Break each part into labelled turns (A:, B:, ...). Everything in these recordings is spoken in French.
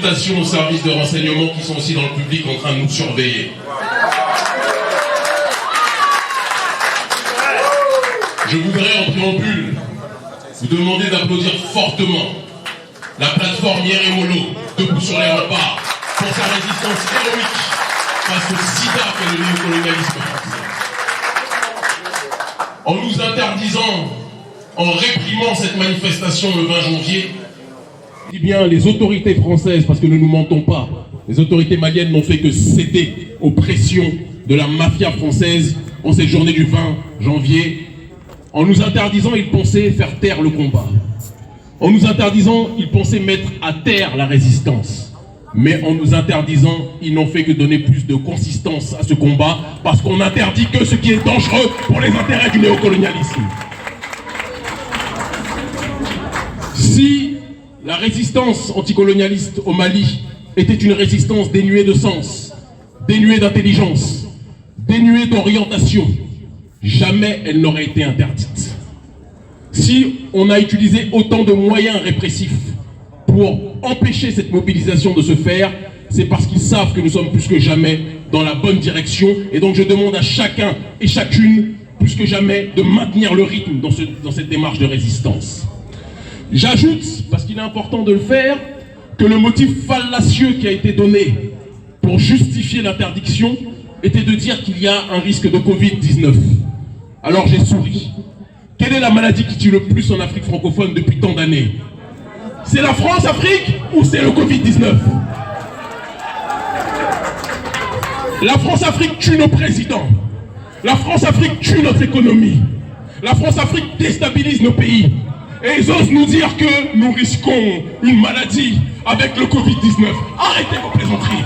A: salutations aux services de renseignement qui sont aussi dans le public en train de nous surveiller. Je voudrais en préambule vous demander d'applaudir fortement la plateforme Yeremolo, debout sur les remparts, pour sa résistance héroïque face au sida qu'est le néocolonialisme français. En nous interdisant, en réprimant cette manifestation le 20 janvier, eh bien, les autorités françaises, parce que ne nous mentons pas, les autorités maliennes n'ont fait que céder aux pressions de la mafia française en cette journée du 20 janvier. En nous interdisant, ils pensaient faire taire le combat. En nous interdisant, ils pensaient mettre à terre la résistance. Mais en nous interdisant, ils n'ont fait que donner plus de consistance à ce combat, parce qu'on n'interdit que ce qui est dangereux pour les intérêts du néocolonialisme. Si la résistance anticolonialiste au Mali était une résistance dénuée de sens, dénuée d'intelligence, dénuée d'orientation, jamais elle n'aurait été interdite. Si on a utilisé autant de moyens répressifs pour empêcher cette mobilisation de se faire, c'est parce qu'ils savent que nous sommes plus que jamais dans la bonne direction. Et donc je demande à chacun et chacune, plus que jamais, de maintenir le rythme dans cette démarche de résistance. J'ajoute, parce qu'il est important de le faire, que le motif fallacieux qui a été donné pour justifier l'interdiction était de dire qu'il y a un risque de Covid-19. Alors j'ai souri. Quelle est la maladie qui tue le plus en Afrique francophone depuis tant d'années? C'est la France-Afrique ou c'est le Covid-19? La France-Afrique tue nos présidents. La France-Afrique tue notre économie. La France-Afrique déstabilise nos pays. Et ils osent nous dire que nous risquons une maladie avec le Covid-19. Arrêtez vos plaisanteries.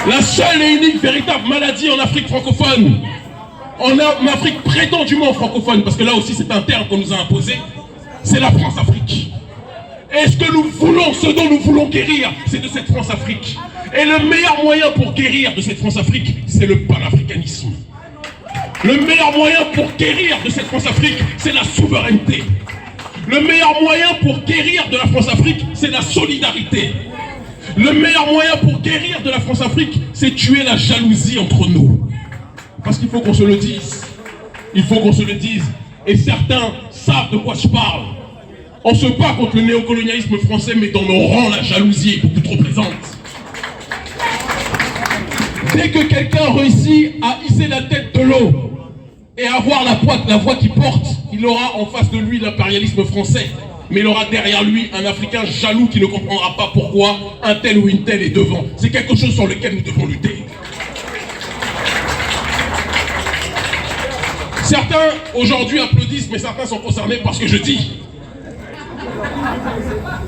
A: La seule et unique véritable maladie en Afrique francophone, en Afrique prétendument francophone, parce que là aussi c'est un terme qu'on nous a imposé, c'est la France-Afrique. Est-ce que nous voulons, ce dont nous voulons guérir, c'est de cette France-Afrique. Et le meilleur moyen pour guérir de cette France-Afrique, c'est le panafricanisme. Le meilleur moyen pour guérir de cette France-Afrique, c'est la souveraineté. Le meilleur moyen pour guérir de la France-Afrique, c'est la solidarité. Le meilleur moyen pour guérir de la France-Afrique, c'est tuer la jalousie entre nous. Parce qu'il faut qu'on se le dise. Il faut qu'on se le dise. Et certains savent de quoi je parle. On se bat contre le néocolonialisme français, mais dans nos rangs, la jalousie est beaucoup trop présente. Dès que quelqu'un réussit à hisser la tête de l'eau et à avoir la voix qui porte, il aura en face de lui l'impérialisme français. Mais il aura derrière lui un Africain jaloux qui ne comprendra pas pourquoi un tel ou une telle est devant. C'est quelque chose sur lequel nous devons lutter. Certains aujourd'hui applaudissent, mais certains sont concernés par ce que je dis.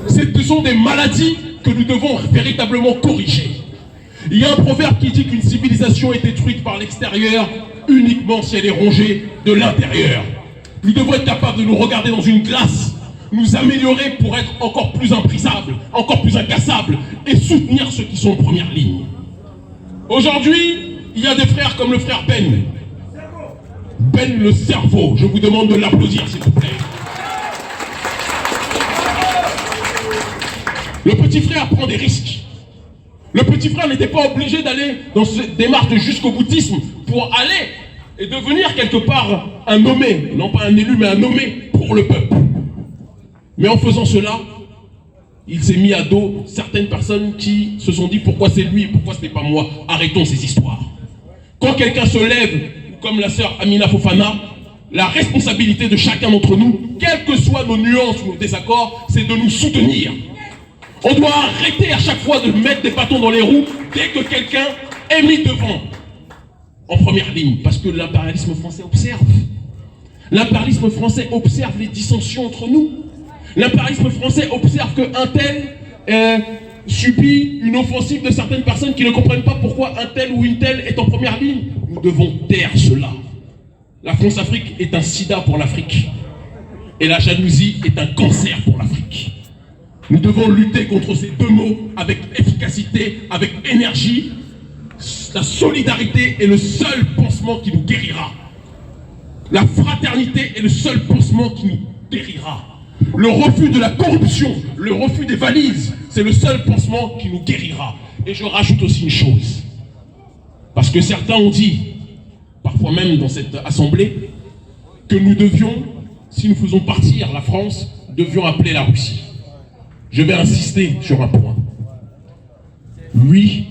A: Ce sont des maladies que nous devons véritablement corriger. Il y a un proverbe qui dit qu'une civilisation est détruite par l'extérieur uniquement si elle est rongée de l'intérieur. Nous devons être capables de nous regarder dans une glace, nous améliorer pour être encore plus imprissables, encore plus incassables et soutenir ceux qui sont en première ligne. Aujourd'hui, il y a des frères comme le frère Ben. Ben le cerveau, je vous demande de l'applaudir s'il vous plaît. Le petit frère prend des risques. Le petit frère n'était pas obligé d'aller dans cette démarche de jusqu'au boutisme pour aller et devenir quelque part un nommé, non pas un élu mais un nommé pour le peuple. Mais en faisant cela, il s'est mis à dos certaines personnes qui se sont dit pourquoi c'est lui et pourquoi ce n'est pas moi. Arrêtons ces histoires. Quand quelqu'un se lève, comme la sœur Amina Fofana, la responsabilité de chacun d'entre nous, quelles que soient nos nuances ou nos désaccords, c'est de nous soutenir. On doit arrêter à chaque fois de mettre des bâtons dans les roues dès que quelqu'un est mis devant, en première ligne, parce que l'impérialisme français observe. L'impérialisme français observe les dissensions entre nous. L'impérialisme français observe qu'un tel subit une offensive de certaines personnes qui ne comprennent pas pourquoi un tel ou une telle est en première ligne. Nous devons taire cela. La France-Afrique est un sida pour l'Afrique. Et la jalousie est un cancer pour l'Afrique. Nous devons lutter contre ces deux mots avec efficacité, avec énergie. La solidarité est le seul pansement qui nous guérira. La fraternité est le seul pansement qui nous guérira. Le refus de la corruption, le refus des valises, c'est le seul pansement qui nous guérira. Et je rajoute aussi une chose. Parce que certains ont dit, parfois même dans cette assemblée, que nous devions, si nous faisons partir la France, devions appeler la Russie. Je vais insister sur un point. Oui,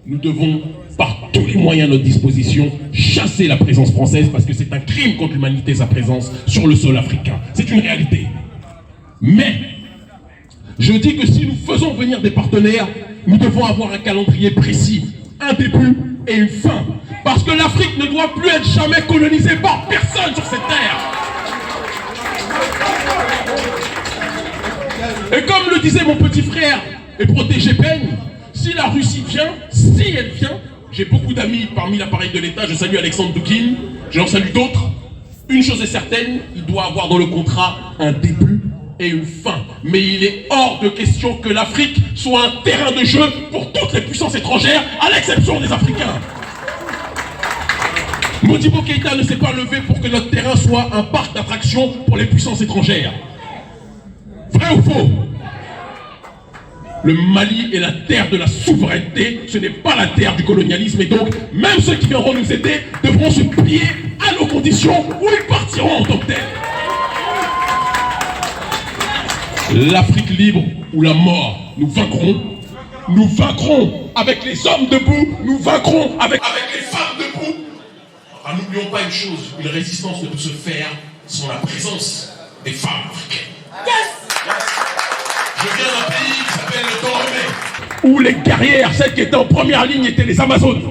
A: nous devons, par tous les moyens à notre disposition, chasser la présence française parce que c'est un crime contre l'humanité, sa présence sur le sol africain. C'est une réalité. Mais, je dis que si nous faisons venir des partenaires, nous devons avoir un calendrier précis, un début et une fin. Parce que l'Afrique ne doit plus être jamais colonisée par personne sur cette terre. Et comme le disait mon petit frère et protégé Peigne, si la Russie vient, si elle vient, j'ai beaucoup d'amis parmi l'appareil de l'État, je salue Alexandre Douguine, je leur salue d'autres. Une chose est certaine, il doit avoir dans le contrat un début et une fin. Mais il est hors de question que l'Afrique soit un terrain de jeu pour toutes les puissances étrangères, à l'exception des Africains. Modibo Keïta ne s'est pas levé pour que notre terrain soit un parc d'attractions pour les puissances étrangères. Vrai ou faux? Le Mali est la terre de la souveraineté, ce n'est pas la terre du colonialisme, et donc même ceux qui viendront nous aider devront se plier à nos conditions ou ils partiront en tant que tels. L'Afrique libre ou la mort, nous vaincrons avec les hommes debout, nous vaincrons avec les femmes debout. Enfin, n'oublions pas une chose, une résistance ne peut se faire sans la présence des femmes africaines. Je viens d'un pays qui s'appelle le Dahomey, où les guerrières, celles qui étaient en première ligne, étaient les Amazones.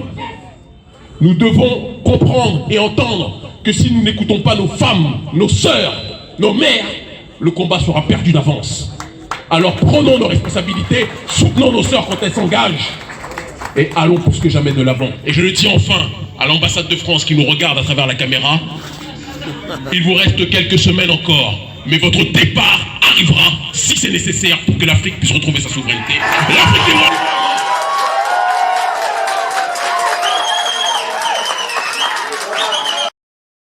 A: Nous devons comprendre et entendre que si nous n'écoutons pas nos femmes, nos sœurs, nos mères, le combat sera perdu d'avance. Alors prenons nos responsabilités, soutenons nos sœurs quand elles s'engagent et allons plus que jamais de l'avant. Et je le dis enfin à l'ambassade de France qui nous regarde à travers la caméra, il vous reste quelques semaines encore, mais votre départ arrivera si c'est nécessaire pour que l'Afrique puisse retrouver sa souveraineté. L'Afrique est